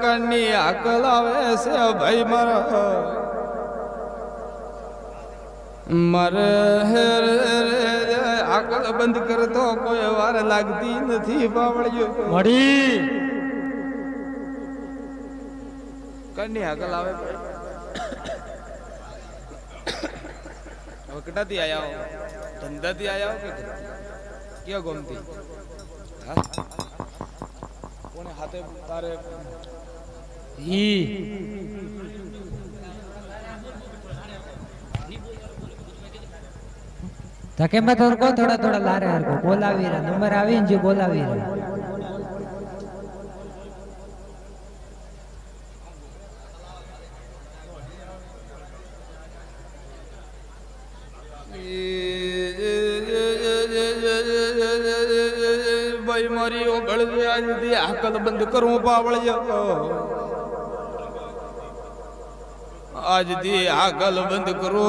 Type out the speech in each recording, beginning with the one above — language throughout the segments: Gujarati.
કરની અકલ આવે છે ભાઈ મારે અકલ બંધ કરતો કોઈ વાર લાગતી નથી બાવળિયો મળી કરની અકલ આવે હવે કટાથી આયા હો ધંધાથી આયા હો કે ક્યાં ગમતી કોને હાથે તારે तके मैं तो को थोड़ा थोड़ा ला रहे हर को बोलावी रहा नंबर आवी जो बोलावी रहा भाई मारी ओ गल आज दी अकल बंद करूं पावलियो आज दी अकल बंद करो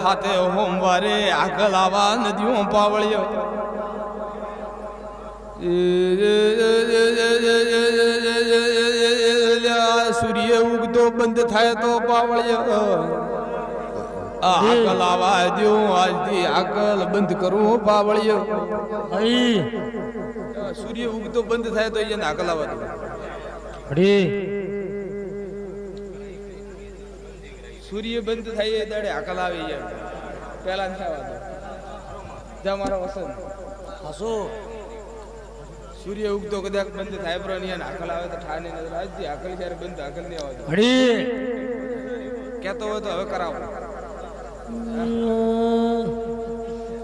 हाथे होमवारे अकल आवा नदियों पावलियो सूर्य उगतो बंद थाय तो पावलियो अकल आवा दो आज दी अकल बंद करो पावलियो सूर्य उगतो बंद थाय तो ये अकल आवा दो सूर्य बंद થાય એ દાડે અકલ આવી જાય પહેલા ન થવા દો જા મારો વસન હસો સૂર્ય ઉગતો કદાચ બંધ થાય પર ની અકલ આવે તો ઠાને નજર આવતી અકલ જ્યારે બંધ અકલ ની આવે હડી કેતો હોય તો હવે કરાવો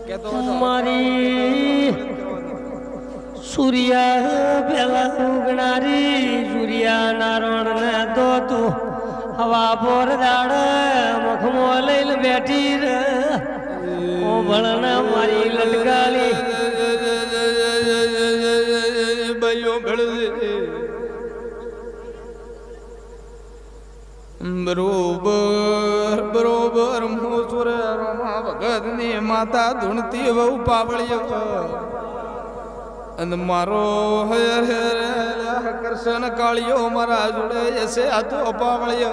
કેતો હોય તો મારી સૂર્યા પેલા ઉગનારી સૂર્યા નારણ ને તો તું हवा बोर दाड़ मखमो लैल बैठी रे ओ भलना मारी लटकाली बयो भल बरोबर बरोबर मोसुर रमा भगत ने माता धुणती वहु पावळियो अन मारो हर हर कृष्ण कालियो मारा जुड़े ऐसे हाथो पावळियो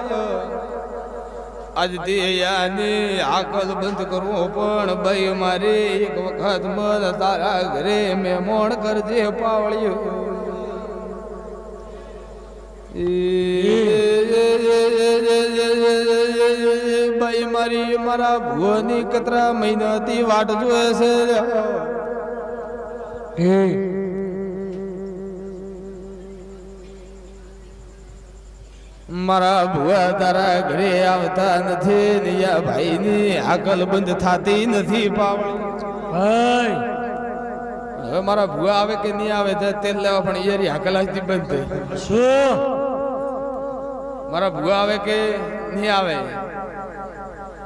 आज दियाने आकल बंद करो पण भाई मारे एक वखत मन तारा घरे मेमोण करजे पावळियो भाई मारी मारा भुवनी कतरा महीनाती वाट जोए से मारा भुआ तारा घरे आवता नथी ने या भाई नी अकल बंद थाती नथी पावळी भाई હવે મારા ભુआ આવે કે નહીં આવે તો તેલ લેવા પણ ઈયરી અકલ આજથી બંધ શું મારા ભુआ આવે કે નહીં આવે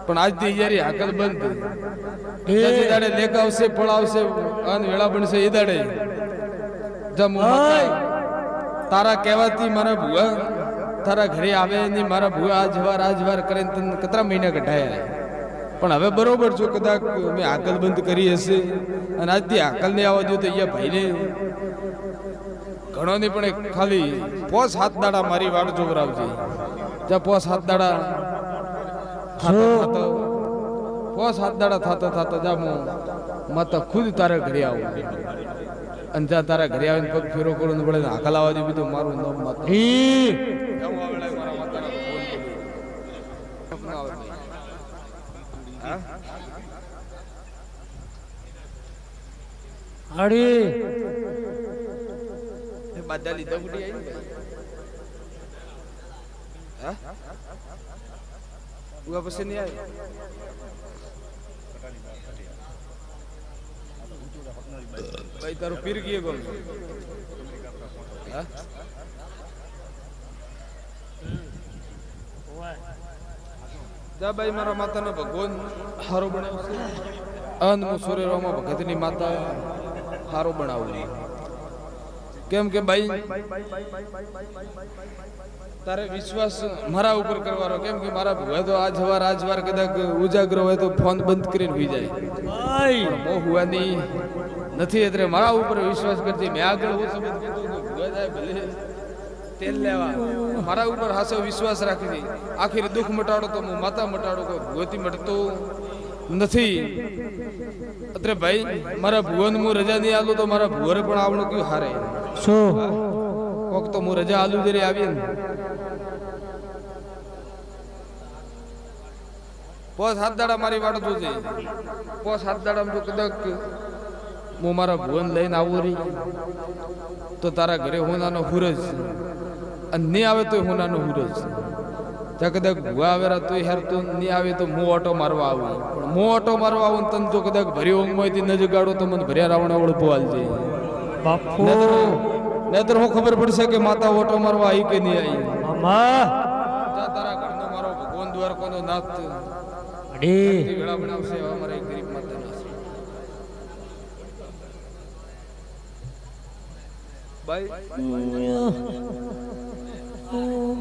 પણ આજથી ઈયરી અકલ બંધ જે દાડે લેક આવશે ફળ આવશે અન વેળા બનશે એ દાડે જમ તારા કહેવાથી મારા ભુआ તારા ઘરે આવે ને મારા ભુआ આજવાર કરે તને કેટલા મહિના કઢાયા પણ હવે બરોબર જો કદાચ મેં અકલ બંધ કરી હશે અને આજથી અકલ ને આવવા દો તો અહીંયા ભાઈને ઘણો નહીં પણ ખાલી 5-7 દાડા મારી વાડ જોવરાવજે જ્યાં 5-7 દાડા થતો 5-7 દાડા થતો જા હું મત ખુદ તારા ઘરે આવું અને જ્યાં તારા ઘરે આવીને પગ ફેરો કરું ને પડે અકલ આવવા દે બીજું મારું નામ મત હડી બધા લીધા ગુડી આવી હા ઉગા પછી નહીં આવી ભાઈ તારું પીર ગયે ગમ હા જા ભાઈ મારા માતાના ભગવાન હારો બનાવશે અન મુસુરેરોમાં ભગતની માતા હારો બનાવું કેમ કે ભાઈ તારે વિશ્વાસ મારા ઉપર કરવાનો કેમ કે મારા ભુવા તો આજવાર કદાચ ઉજાગર હોય તો ફોન બંધ કરીને ભી જાય ભાઈ મો હુવાની નથી એટલે મારા ઉપર વિશ્વાસ કરજે મેં આગળ હું સમજ કીધું કે ભુવા જાય ભલે તેલ લેવા મારા ઉપર હાસો વિશ્વાસ રાખી દે આખી દુઃખ મટાડો તો હું માતા મટાડો કોઈ ભૂવતી મટતો નથી અત્રે ભાઈ મારા ભુવન હું રજા નહીં આલું તો મારા ભુવરે પણ આવડું કયું હારે શું કોક તો હું રજા આલુ જરી આવીએ ને 5-7 દાડા મારી વાટ જોજે 5-7 દાડા જો કદાચ હું મારા ભુવન લઈને આવું રહી તો તારા ઘરે હોનાનો હુરજ અને નહીં આવે તો હોનાનો હુરજ ત્યાં કદાચ ભુવા આવેરા તો હેર તો નહીં આવે તો હું ઓટો મારવા આવું પણ હું ઓટો મારવા આવું તને જો કદાચ ભરી ઊંઘમાંથી ન જગાડો તો મને ભર્યા રાવણ આવડે બોલ છે બાપુ નહીતર હું ખબર પડશે કે માતા ઓટો મારવા આવી કે નહીં આવી મામા જા તારા ઘરનો મારો ભગવાન દ્વારકાનો નાથ અડી વેળા બનાવશે એવા મારા એક ગરીબ માતાના છે ભાઈ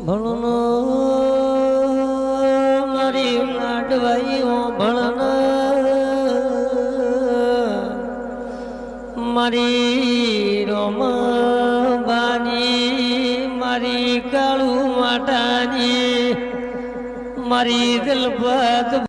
ભણનો મારી લાડવાઈ ઓ ભણન મારી રોમબાની મારી કાળુ માટાની મારી દિલપત